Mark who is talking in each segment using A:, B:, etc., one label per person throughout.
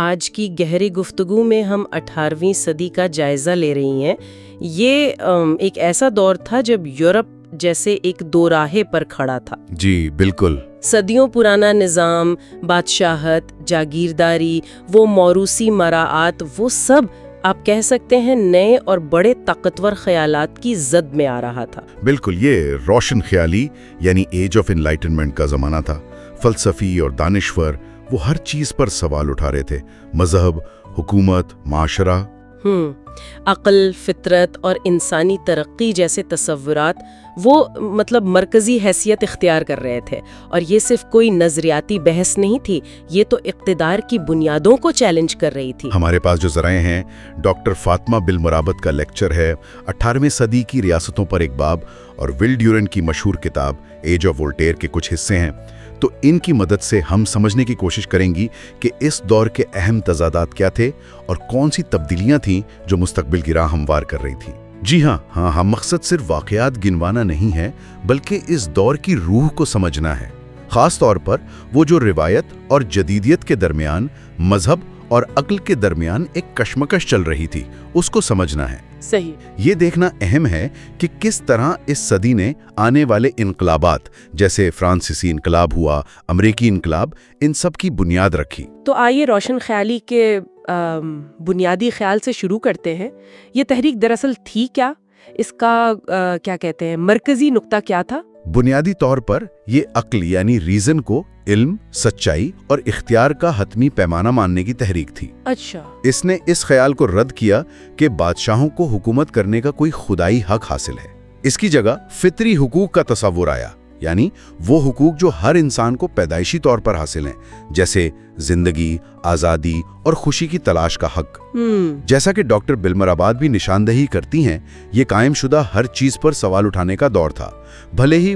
A: آج کی گہری گفتگو میں ہم 18ویں صدی کا جائزہ لے رہی ہیں۔ یہ ایک ایسا دور تھا جب یورپ جیسے ایک دوراہے پر کھڑا تھا۔
B: جی بالکل۔
A: صدیوں پرانا نظام، بادشاہت، جاگیرداری، وہ موروثی مراعات، وہ سب آپ کہہ سکتے ہیں نئے اور بڑے طاقتور خیالات کی زد میں آ رہا تھا۔
B: بالکل، یہ روشن خیالی یعنی ایج آف انلائٹنمنٹ کا زمانہ تھا۔ فلسفی اور دانشور وہ ہر چیز پر سوال اٹھا رہے تھے، مذہب، حکومت، معاشرہ۔
A: عقل، فطرت اور انسانی ترقی جیسے تصورات وہ مرکزی حیثیت اختیار کر رہے تھے، اور یہ صرف کوئی نظریاتی بحث نہیں تھی، یہ تو اقتدار کی بنیادوں کو چیلنج کر رہی تھی۔
B: ہمارے پاس جو ذرائع ہیں، ڈاکٹر فاطمہ بالمرابط کا لیکچر ہے 18ویں صدی کی ریاستوں پر ایک باب، اور ول ڈیورن کی مشہور کتاب ایج آف وولٹیئر کے کچھ حصے ہیں۔ تو ان کی مدد سے ہم سمجھنے کی کوشش کریں گی کہ اس دور کے اہم تضادات کیا تھے اور کون سی تبدیلیاں تھیں جو مستقبل کی راہ ہموار کر رہی تھیں۔ جی ہاں، مقصد صرف واقعات گنوانا نہیں ہے، بلکہ اس دور کی روح کو سمجھنا ہے، خاص طور پر وہ جو روایت اور جدیدیت کے درمیان، مذہب اور عقل کے درمیان ایک کشمکش چل رہی تھی، اس کو سمجھنا ہے۔
A: صحیح۔ یہ
B: دیکھنا اہم ہے کہ کس طرح اس صدی نے آنے والے انقلابات جیسے فرانسیسی انقلاب ہوا، امریکی انقلاب، ان سب کی بنیاد رکھی۔
A: تو آئیے روشن خیالی کے بنیادی خیال سے شروع کرتے ہیں۔ یہ تحریک دراصل تھی کیا؟ اس کا کیا کہتے ہیں مرکزی نقطہ کیا تھا؟
B: بنیادی طور پر یہ عقل یعنی ریزن کو علم، سچائی اور اختیار کا حتمی پیمانہ ماننے کی تحریک تھی۔
A: اچھا۔ اس
B: نے اس خیال کو رد کیا کہ بادشاہوں کو حکومت کرنے کا کوئی خدائی حق حاصل ہے۔ اس کی جگہ فطری حقوق کا تصور آیا، یعنی وہ حقوق جو ہر انسان کو پیدائشی طور پر حاصل ہیں، جیسے زندگی، آزادی اور خوشی کی تلاش کا حق۔ جیسا کہ ڈاکٹر بالمرابط بھی نشاندہی کرتی ہیں، یہ قائم شدہ ہر چیز پر سوال اٹھانے کا دور تھا، بھلے ہی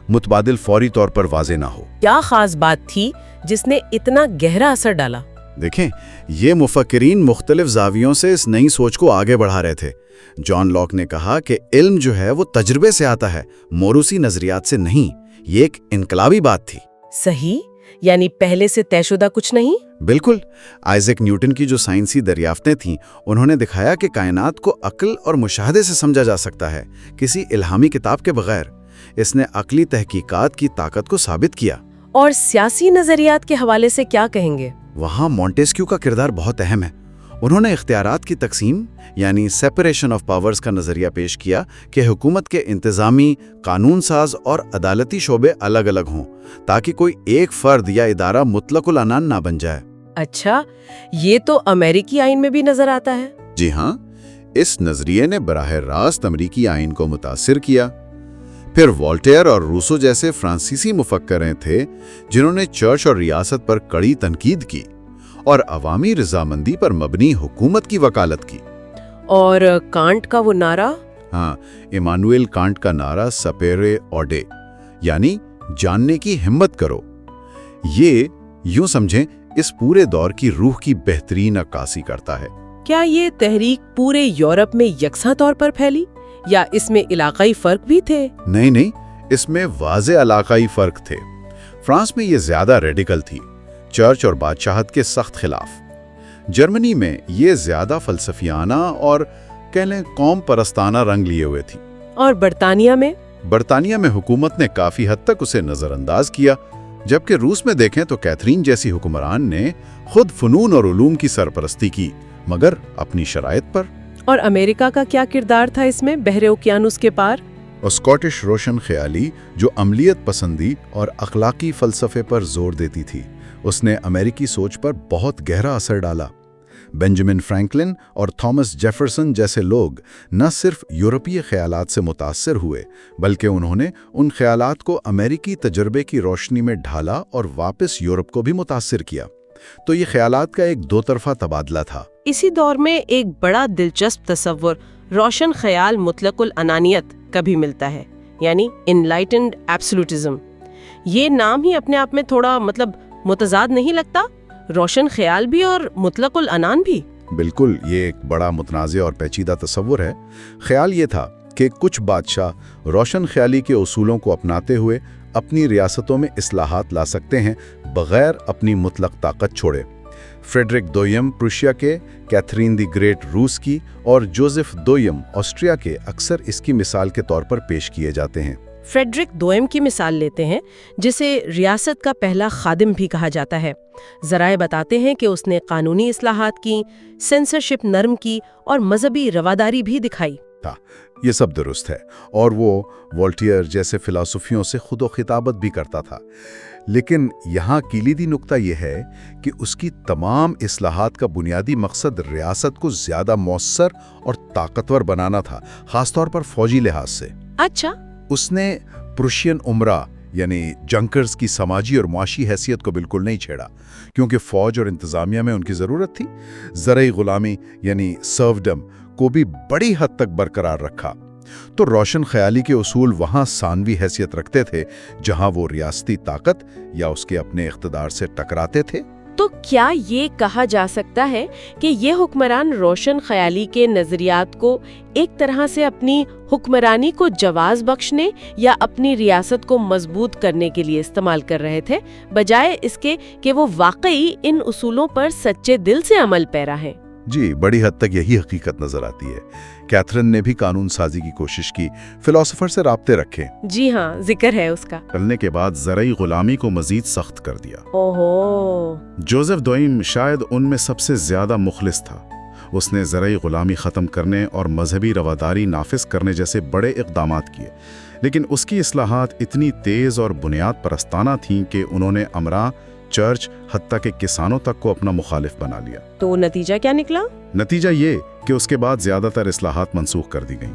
B: متبادل فوری طور پر واضح نہ ہو۔
A: کیا خاص بات تھی جس نے اتنا گہرا اثر ڈالا؟
C: دیکھیں، یہ مفکرین مختلف زاویوں سے اس نئی سوچ کو آگے بڑھا رہے تھے۔ جان لاک نے کہا کہ علم جو ہے وہ تجربے سے آتا ہے، موروثی نظریات سے نہیں۔ یہ ایک انقلابی بات تھی۔
A: صحیح، یعنی پہلے سے طے شدہ کچھ نہیں؟
C: بالکل۔ آئزیک نیوٹن کی جو سائنسی دریافتیں تھیں، انہوں نے دکھایا کہ کائنات کو عقل اور مشاہدے سے سمجھا جا سکتا ہے، کسی الہامی کتاب کے بغیر۔ اس نے عقلی تحقیقات کی طاقت کو ثابت کیا۔
A: اور سیاسی نظریات کے حوالے سے کیا کہیں گے؟
C: وہاں مونٹیسکیو کا کردار بہت اہم ہے۔ انہوں نے اختیارات کی تقسیم یعنی سیپریشن آف پاورز کا نظریہ پیش کیا کہ حکومت کے انتظامی، قانون ساز اور عدالتی شعبے الگ الگ ہوں، تاکہ کوئی ایک فرد یا ادارہ مطلق العنان نہ بن جائے۔
A: اچھا، یہ تو امریکی آئین میں بھی نظر آتا ہے۔
B: جی ہاں، اس نظریے نے براہ راست امریکی آئین کو متاثر کیا۔ پھر والٹیئر اور روسو جیسے فرانسیسی مفکریں تھے جنہوں نے چرچ اور ریاست پر کڑی تنقید کی اور عوامی رضامندی پر مبنی حکومت کی وکالت کی۔
A: اور کانٹ کا وہ نعرہ؟
B: ہاں، ایمانوئل کانٹ کا نعرہ سپیرے اوڈے، یعنی جاننے کی ہمت کرو۔ یہ یوں سمجھیں اس پورے دور کی روح کی بہترین عکاسی کرتا ہے۔
A: کیا یہ تحریک پورے یورپ میں یکساں طور پر پھیلی یا اس میں علاقائی فرق بھی تھے؟
B: نہیں، اس میں واضح علاقائی فرق تھے۔ فرانس میں یہ زیادہ ریڈیکل تھی، چرچ اور بادشاہت کے سخت خلاف۔ جرمنی میں یہ زیادہ فلسفیانہ اور کہہ لیں قوم پرستانہ رنگ لیے ہوئے تھی۔
A: اور برطانیہ میں
B: حکومت نے کافی حد تک اسے نظر انداز کیا، جبکہ روس میں دیکھیں تو کیتھرین جیسی حکمران نے خود فنون اور علوم کی سرپرستی کی، مگر اپنی شرائط پر۔
A: اور امریکہ کا کیا کردار تھا اس میں بحر اوقیانوس کے پار؟
B: اسکاٹش روشن خیالی جو عملیت پسندی اور اخلاقی فلسفے پر زور دیتی تھی، اس نے امریکی سوچ پر بہت گہرا اثر ڈالا۔ بنجامن فرینکلن اور تھامس جیفرسن جیسے لوگ نہ صرف یورپی خیالات سے متاثر ہوئے، بلکہ انہوں نے ان خیالات کو امریکی تجربے کی روشنی میں ڈھالا اور واپس یورپ کو بھی متاثر کیا۔ تو یہ خیالات کا ایک دو طرفہ تبادلہ تھا۔
A: اسی دور میں ایک بڑا دلچسپ تصور روشن خیال مطلق العنانیت کا بھی ملتا ہے، یعنی انلائٹنڈ ایبسولوٹزم۔ یہ نام ہی اپنے آپ میں تھوڑا متضاد نہیں لگتا؟ روشن خیال بھی اور مطلق العنان بھی؟
B: بالکل، یہ ایک بڑا متنازع اور پیچیدہ تصور ہے۔ خیال یہ تھا کہ کچھ بادشاہ روشن خیالی کے اصولوں کو اپناتے ہوئے اپنی ریاستوں میں اصلاحات لا سکتے ہیں بغیر اپنی مطلق طاقت چھوڑے، फ्रेडरिक दोयम प्रूशिया के, कैथरीन द ग्रेट रूस की और जोसेफ दोयम ऑस्ट्रिया के अक्सर इसकी मिसाल के तौर पर पेश किए जाते हैं।
A: फ्रेडरिक दोयम की मिसाल लेते हैं, जिसे रियासत का पहला खादिम भी कहा जाता है। ज़राए बताते हैं कि उसने कानूनी इस्लाहात की, सेंसरशिप नरम की और मजहबी रवादारी भी दिखाई।
B: ये सब दुरुस्त है, और वो वोल्टेयर जैसे फिलॉसफियों से खुदो खिताबत भी करता था। लेकिन यहाँ किलीदी नुक्ता यह है कि उसकी तमाम इस्लाहात का बुनियादी मकसद रियासत को ज़्यादा मौसर और ताकतवर बनाना था, खासतौर पर फौजी लिहाज से।
A: अच्छा।
B: उसने प्रूशियन उमरा यानी जंकर्स की समाजी और मुआशी हैसियत को बिल्कुल नहीं छेड़ा, क्योंकि फौज और इंतजामिया में उनकी ज़रूरत थी। ज़रई गुलामी यानी सर्वडम को भी बड़ी हद तक बरकरार रखा। तो रोशन ख्याली के उसूल वहाँ सानवी हैसियत रखते थे, जहाँ वो रियासती ताकत या उसके अपने इख्तदार से टकराते थे।
A: तो क्या ये कहा जा सकता है कि ये हुक्मरान रोशन ख्याली के नजरियात को एक तरह से अपनी हुक्मरानी को जवाज बख्शने या अपनी रियासत को मजबूत करने के लिए इस्तेमाल कर रहे थे, बजाय इसके कि वो वाकई इन उसूलों पर सच्चे दिल से अमल पैरा हैं?
B: जी, बड़ी हद तक यही हकीकत नजर आती है। कैथरीन ने भी कानून साजी की कोशिश की, फिलोसोफर से राब्ते रखे।
A: जी हाँ, जिक्र है उसका।
B: चलने के बाद ज़रई गुलामी को मजीद सख्त कर दिया।
A: ओहो।
B: जोसेफ दोयम शायद उनमें सबसे ज्यादा मुखलिस था। उसने ज़रई गुलामी ख़त्म करने और मजहबी रवादारी नाफिज करने जैसे बड़े इक़दामात किए, लेकिन उसकी इस्लाहात इतनी तेज़ और बुनियाद परस्ताना थीं कि उन्होंने अमरा, चर्च, हत्ता के किसानों तक को अपना मुखालिफ बना लिया।
A: तो नतीजा क्या निकला?
B: नतीजा ये कि उसके बाद ज़्यादातर इस्लाहात मनसूख कर दी गईं।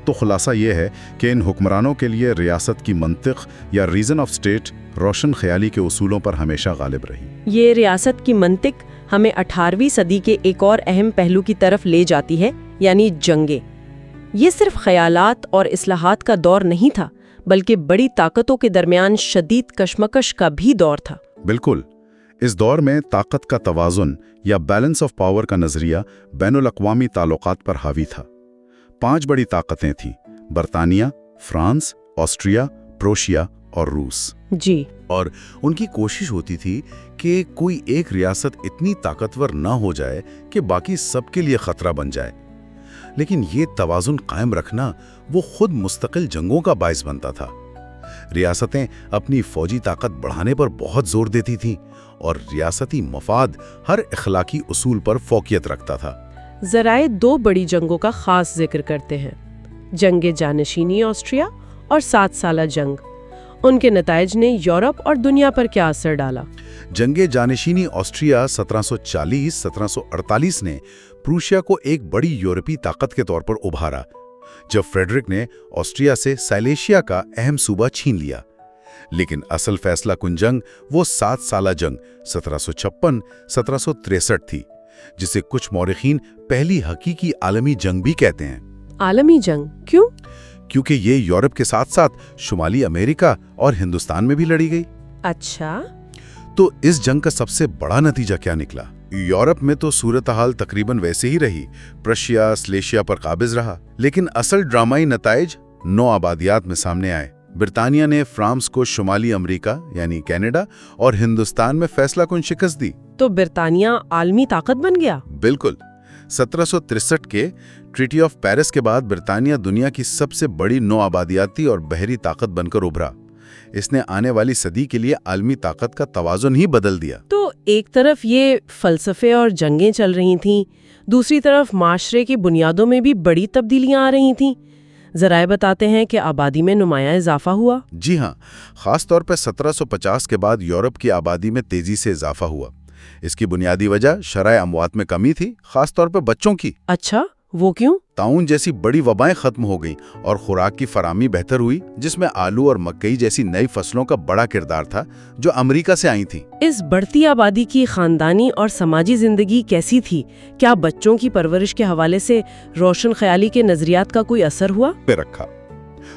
B: तो खुलासा ये है कि इन हुक्मरानों के लिए रियासत की मंतिक या रीजन ऑफ स्टेट रोशन ख्याली के उसूलों पर हमेशा गालिब रही।
A: ये रियासत की मंतिक हमें 18वीं सदी के एक और अहम पहलू की तरफ ले जाती है, यानी जंगे। ये सिर्फ ख्यालात और इस्लाहात का दौर नहीं था, बल्कि बड़ी ताकतों के दरमियान शदीद कशमकश का भी दौर था।
B: बिल्कुल। इस दौर में ताकत का तवाज़ुन या बैलेंस ऑफ पावर का नज़रिया बैनुल अक़वामी ताल्लुकात पर हावी था। 5 बड़ी ताकतें थीं: बरतानिया, फ्रांस, ऑस्ट्रिया, प्रूशिया और रूस।
A: जी।
B: और उनकी कोशिश होती थी कि कोई एक रियासत इतनी ताकतवर ना हो जाए कि बाकी सबके लिए खतरा बन जाए। लेकिन ये तवाज़ुन कायम रखना वो खुद मुस्तकिल जंगों का बायस बनता था। रियासतें अपनी फौजी ताकत बढ़ाने पर बहुत जोर देती थीं और रियासती मफाद हर इखलाकी उसूल पर फौकियत रखता था।
A: ज़राए 2 बड़ी जंगों का खास जिक्र करते हैं, जंगे जानशीनी ऑस्ट्रिया और 7 साला जंग। उनके नताइज ने यूरोप और दुनिया पर क्या असर डाला?
B: जंगे जानशीनी ऑस्ट्रिया 1740-1748 ने प्रूशिया को एक बड़ी यूरोपीय ताकत के तौर पर उभारा, जब फ्रेडरिक ने ऑस्ट्रिया से साइलेशिया का अहम सूबा छीन लिया। लेकिन असल फैसला कुन जंग वो 7 साला जंग 1756-1763 थी, जिसे कुछ मौरिखीन पहली हकीकी आलमी जंग भी कहते हैं।
A: आलमी जंग क्यों?
B: क्योंकि ये यूरोप के साथ साथ शुमाली अमेरिका और हिंदुस्तान में भी लड़ी गई।
A: अच्छा।
B: तो इस जंग का सबसे बड़ा नतीजा क्या निकला? यूरोप में तो सूरत हाल तकरीबन वैसे ही रही, प्रशिया स्लेशिया पर काबिज रहा, लेकिन असल ड्रामाई नताइज 9 आबादियात में सामने आए। ब्रिटानिया ने फ्रांस को शुमाली अमेरिका यानी कनाडा और हिंदुस्तान में फैसला कुन शिकस्त दी।
A: तो ब्रिटानिया आलमी ताकत बन गया?
B: बिल्कुल। 1763 के ट्रीटी ऑफ पेरिस के बाद ब्रिटानिया दुनिया की सबसे बड़ी 9 आबादियाती और बहरी ताकत बनकर उभरा। इसने आने वाली सदी के लिए आलमी ताकत का तवाज़ुन ही बदल दिया।
A: तो एक तरफ ये फलसफे और जंगें चल रही थीं, दूसरी तरफ माशरे की बुनियादों में भी बड़ी तब्दीलियां आ रही थीं। ज़राए बताते हैं कि आबादी में नुमायां इजाफा हुआ।
B: जी हाँ, खास तौर पर 1750 के बाद यूरोप की आबादी में तेजी से इजाफा हुआ। इसकी बुनियादी वजह शरह अमवात में कमी थी, खास तौर पर बच्चों की।
A: अच्छा, वो क्यों?
B: ताउन जैसी बड़ी वबाएं खत्म हो गईं और खुराक की फरामी बेहतर हुई, जिसमें आलू और मकई जैसी नई फसलों का बड़ा किरदार था जो अमेरिका से आई थी।
A: इस बढ़ती आबादी की खानदानी और समाजी जिंदगी कैसी थी? क्या बच्चों की परवरिश के हवाले से रोशन ख्याली के नजरियात का कोई असर हुआ?
B: पे रखा।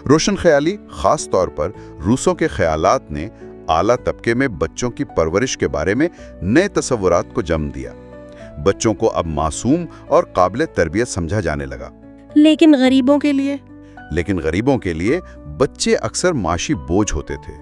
B: रोशन ख्याली खास तौर पर रूसों के ख्यालात ने आला तबके में बच्चों की परवरिश के बारे में नए तसव्वुरात को जन्म दिया। बच्चों को अब मासूम और काबिल तरबियत समझा जाने लगा।
A: लेकिन गरीबों के लिए
B: बच्चे अक्सर माशी बोझ होते थे,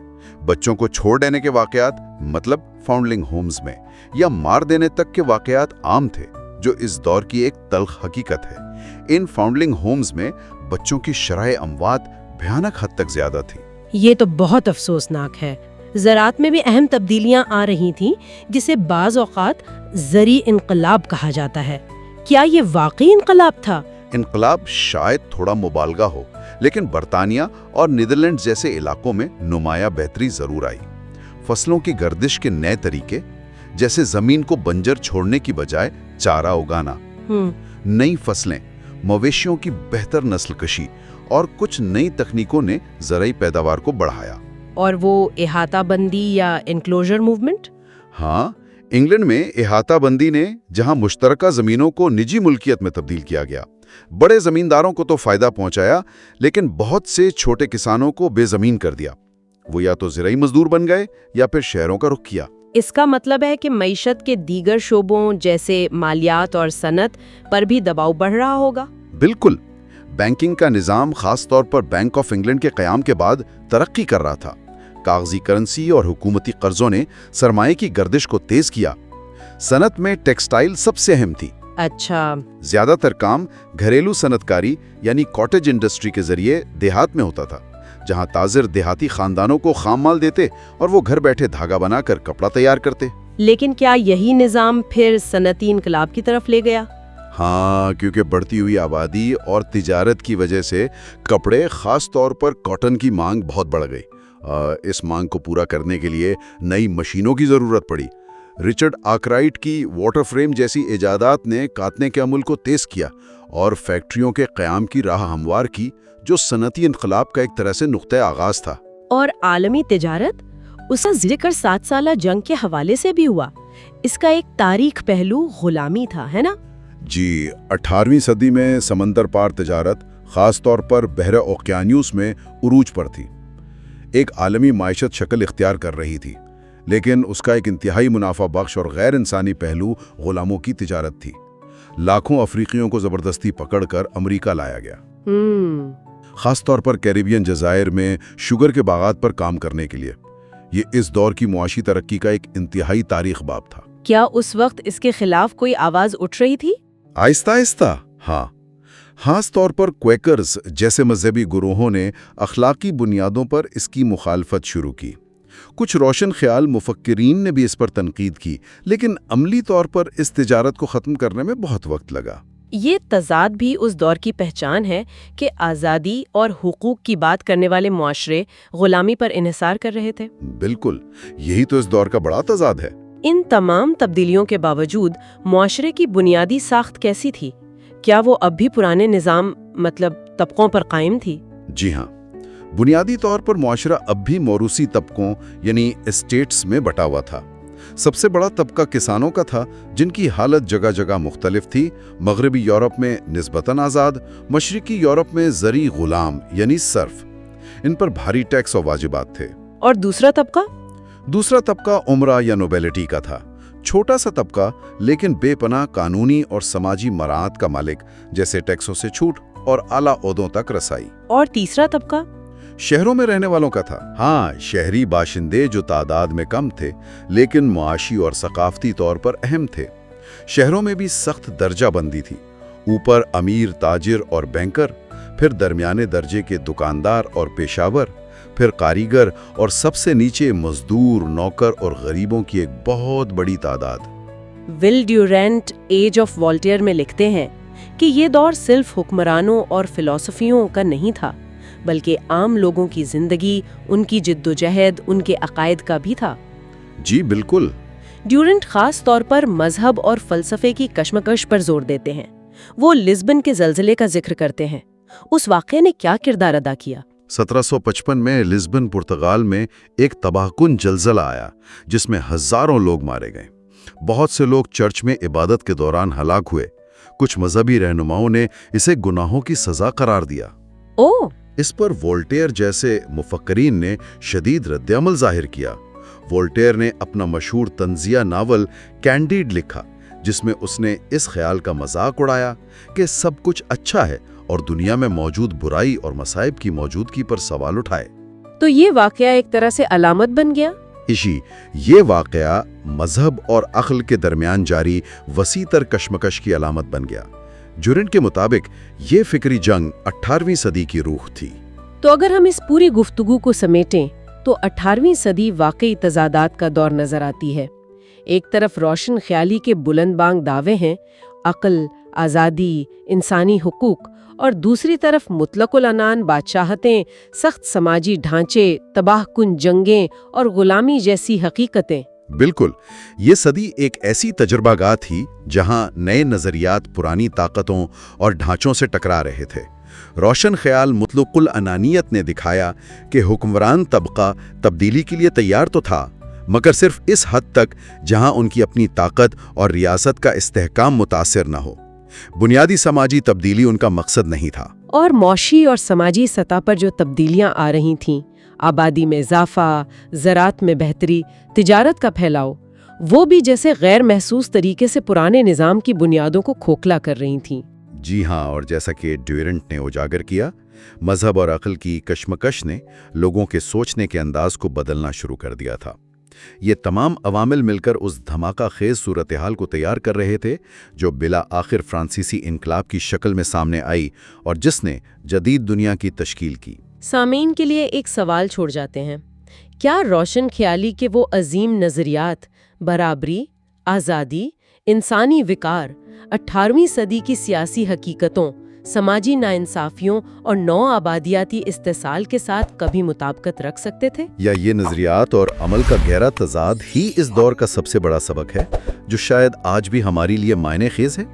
B: बच्चों को छोड़ देने के वाकयात, मतलब फाउंडलिंग होम्स में, या मार देने तक के वाकयात आम थे, जो इस दौर की एक तल्ख हकीकत है। इन फाउंडलिंग होम्स में बच्चों की शरह अमवात भयानक हद तक ज्यादा थी।
A: ये तो बहुत अफसोसनाक है। ज़रात में भी अहम तब्दीलियां आ रही थीं, जिसे बाज़ औक़ात ज़री इनकलाब कहा जाता है। क्या ये वाकई इनकलाब था?
B: इनकलाब शायद थोड़ा मुबालगा हो, लेकिन बरतानिया और नीदरलैंड जैसे इलाकों में नुमाया बेहतरी जरूर आई। फसलों की गर्दिश के नए तरीके, जैसे जमीन को बंजर छोड़ने की बजाय चारा उगाना, नई फसलें, मवेशियों की बेहतर नस्ल कशी और कुछ नई तकनीकों ने ज़राई पैदावार को बढ़ाया।
A: और वो इहाता बंदी या इनक्लोजर मूवमेंट?
B: हाँ, इंग्लैंड में इहाता बंदी ने जहां मुश्तरका जमीनों को निजी मुल्कियत में तब्दील किया गया, बड़े जमींदारों को तो फायदा पहुंचाया, लेकिन बहुत से छोटे किसानों को बेजमीन कर दिया। वो या तो ज़राई मजदूर बन गए या फिर शहरों का रुख किया।
A: इसका मतलब है कि मईशत के दीगर शोबों जैसे मालियात और सनत पर भी दबाव बढ़ रहा होगा।
B: बिल्कुल। बैंकिंग का निज़ाम खास तौर पर बैंक ऑफ इंग्लैंड के क़याम के बाद तरक्की कर रहा था। कागजी करेंसी और हुकूमती कर्जों ने सरमाए की गर्दिश को तेज किया। सनत में टेक्सटाइल सबसे अहम थी।
A: अच्छा।
B: ज्यादातर काम घरेलू सनतकारी यानी कॉटेज इंडस्ट्री के जरिए देहात में होता था, जहां ताजिर देहाती खानदानों को खाम माल देते और वो घर बैठे धागा बनाकर कपड़ा तैयार करते।
A: लेकिन क्या यही निज़ाम फिर सनती इनकलाब की तरफ ले गया?
B: हाँ, क्योंकि बढ़ती हुई आबादी और तिजारत की वजह से कपड़े, खास तौर पर कॉटन की मांग बहुत बढ़ गई। इस मांग को पूरा करने के लिए नई मशीनों की ज़रूरत पड़ी। रिचर्ड आर्कराइट की वाटर फ्रेम जैसी इजादात ने काटने के अमल को तेज़ किया और फैक्ट्रियों के क़याम की राह हमवार की, जो सनती इनकलाब का एक तरह से नुक्ते आगाज़ था।
A: और आलमी तिजारत, उसका जिक्र 7 साला जंग के हवाले से भी हुआ। इसका एक तारीख पहलू गुलामी था, है ना?
B: जी, 18वीं सदी में समंदर पार तिजारत, ख़ास तौर पर बहरे ओकियानियस में उरूज पर थी। एक आलमी माइशत शक्ल इख्तियार कर रही थी, लेकिन उसका एक इंतहाई मुनाफा बख्श और गैर इंसानी पहलू गुलामों की तिजारत थी। लाखों अफ्रीकियों को ज़बरदस्ती पकड़कर अमेरिका लाया गया, खास तौर पर कैरिबियन जज़ायर में शुगर के बागात पर काम करने के लिए। ये इस दौर की मुआशी तरक्की का एक इंतहाई तारीख बाब था।
A: क्या उस वक्त इसके खिलाफ कोई आवाज़ उठ रही थी?
B: आहिस्ता आहिस्ता, हाँ। खास तौर पर क्वेकर्स जैसे मजहबी गुरूहों ने अखलाकी बुनियादों पर इसकी मुखालफत शुरू की। कुछ रोशन ख्याल मुफक्किरीन ने भी इस पर तनकीद की, लेकिन अमली तौर पर इस तिजारत को ख़त्म करने में बहुत वक्त लगा।
A: ये तजाद भी उस दौर की पहचान है कि आज़ादी और हुकूक की बात करने वाले मुआशरे गुलामी पर इन्हिसार कर रहे थे।
B: बिल्कुल, यही तो इस दौर का बड़ा तजाद है।
A: इन तमाम तब्दीलियों के बावजूद मुआशरे की बुनियादी साख्त कैसी थी? क्या वो अब भी पुराने निज़ाम, मतलब तबकों पर कायम थी?
B: जी हाँ, बुनियादी तौर पर मुआशरा अब भी मौरूसी तबकों यानी एस्टेट्स में बटा हुआ था। सबसे बड़ा तबका किसानों का था, जिनकी हालत जगह जगह मुख्तलिफ थी। मगरबी यूरोप में निस्बतन आज़ाद, मशरिकी यूरोप में ज़री गुलाम यानी सर्फ, इन पर भारी टैक्स और वाजिबात थे।
A: और दूसरा तबका
B: उमरा या नोबेलिटी का था। छोटा सा तबका, लेकिन बेपनाह कानूनी और समाजी मराहत का मालिक, जैसे टैक्सों से छूट और आला ओहदों तक रसाई।
A: और तीसरा तबका
B: शहरों में रहने वालों का था। हाँ, शहरी बाशिंदे जो तादाद में कम थे, लेकिन मुआशी और सकाफती तौर पर अहम थे। शहरों में भी सख्त दर्जा बंदी थी। ऊपर अमीर ताजिर और बैंकर, फिर दरमियाने दर्जे के दुकानदार और पेशावर, फिर कारीगर, और सबसे नीचे मजदूर, नौकर और गरीबों की एक बहुत बड़ी तादाद।
A: Will Durant age of Voltaire में लिखते हैं कि ये दौर सिर्फ हुक्मरानों और फिलॉसफियों का नहीं था, बल्कि आम लोगों की जिंदगी, उनकी जिद्दोजहद, उनके अकायद का भी था।
B: जी बिल्कुल।
A: ड्यूरेंट खास तौर पर मजहब और फलसफे की कशमकश पर जोर देते हैं। वो लिस्बन के ज़लज़ले का जिक्र करते हैं। उस वाक़े ने क्या किरदार अदा किया?
B: 1755 में लिस्बन पुर्तगाल में एक तबाहकुन जलजला आया, जिसमें हजारों लोग मारे गए। बहुत से लोग चर्च में इबादत के दौरान हलाक हुए। कुछ मजहबी रहनुमाओं ने इसे गुनाहों की सजा करार दिया।
A: ओह!
B: इस पर वोल्टेयर जैसे मुफक्करीन ने शदीद रद्द-ए-अमल जाहिर किया। वोल्टेयर ने अपना मशहूर तंजिया नावल कैंडिड लिखा, जिसमें उसने इस ख्याल का मजाक उड़ाया कि सब कुछ अच्छा है और दुनिया में मौजूद बुराई और मसाइब की मौजूदगी पर सवाल उठाए।
A: تو یہ واقعہ ایک طرح سے علامت بن گیا؟
B: ایشی، یہ واقعہ مذہب اور عقل کے درمیان جاری وسیع تر کشمکش کی علامت بن گیا۔ ڈیورنٹ کے مطابق یہ فکری جنگ 18ویں صدی کی روح تھی۔
A: تو اگر ہم اس پوری گفتگو کو سمیٹیں تو 18ویں صدی واقعی تضادات کا دور نظر آتی ہے۔ ایک طرف روشن خیالی کے بلند بانگ دعوے ہیں، عقل، آزادی، انسانی حقوق، اور دوسری طرف مطلق العنان بادشاہتیں، سخت سماجی ڈھانچے، تباہ کن جنگیں اور غلامی جیسی حقیقتیں۔
B: بالکل، یہ صدی ایک ایسی تجربہ گاہ تھی جہاں نئے نظریات پرانی طاقتوں اور ڈھانچوں سے ٹکرا رہے تھے۔ روشن خیال مطلق العنانیت نے دکھایا کہ حکمران طبقہ تبدیلی کے لیے تیار تو تھا، مگر صرف اس حد تک جہاں ان کی اپنی طاقت اور ریاست کا استحکام متاثر نہ ہو۔ بنیادی سماجی تبدیلی ان کا مقصد نہیں تھا۔
A: اور معاشی اور سماجی سطح پر جو تبدیلیاں آ رہی تھیں، آبادی میں اضافہ، زراعت میں بہتری، تجارت کا پھیلاؤ، وہ بھی جیسے غیر محسوس طریقے سے پرانے نظام کی بنیادوں کو کھوکھلا کر رہی تھیں۔
B: جی ہاں، اور جیسا کہ ڈیورنٹ نے اجاگر کیا، مذہب اور عقل کی کشمکش نے لوگوں کے سوچنے کے انداز کو بدلنا شروع کر دیا تھا۔ یہ تمام عوامل مل کر اس دھماکہ خیز صورتحال کو تیار کر رہے تھے جو بلا آخر فرانسیسی انقلاب کی شکل میں سامنے آئی اور جس نے جدید دنیا کی تشکیل کی۔
A: سامعین کے لیے ایک سوال چھوڑ جاتے ہیں، کیا روشن خیالی کے وہ عظیم نظریات، برابری، آزادی، انسانی وقار، 18ویں صدی کی سیاسی حقیقتوں، سماجی ناانصافیوں اور نو آبادیاتی استحصال کے ساتھ کبھی مطابقت رکھ سکتے تھے؟
B: یا یہ نظریات اور عمل کا گہرا تضاد ہی اس دور کا سب سے بڑا سبق ہے جو شاید آج بھی ہمارے لیے معنی خیز ہے؟